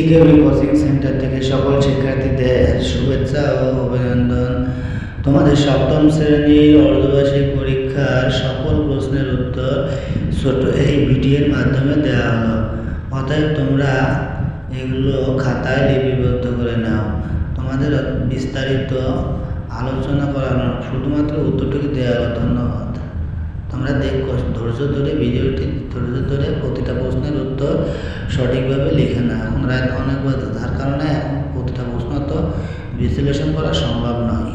Security coaching centre থেকে সকল শিক্ষার্থীদের শুভেচ্ছা ও অভিনন্দন। তোমাদের সপ্তম শ্রেণীর অর্ধবার্ষিক পরীক্ষার সকল প্রশ্নের উত্তর ছোট এই ভিডিওর মাধ্যমে দেওয়া হলো। অতএব তোমরা এগুলো খাতায় লিপিবদ্ধ করে নাও। তোমাদের বিস্তারিত আলোচনা করানো শুধুমাত্র উত্তরটুকু দেওয়া হলো। ধন্যবাদ। তোমরা দেখো, ধৈর্য ধরে ভিডিওটি প্রতিটা প্রশ্নের উত্তর সঠিকভাবে লিখে না। এখন রাত অনেক বাজে, যার কারণে এখন প্রতিটা প্রশ্ন তো বিশ্লেষণ করা সম্ভব নয়।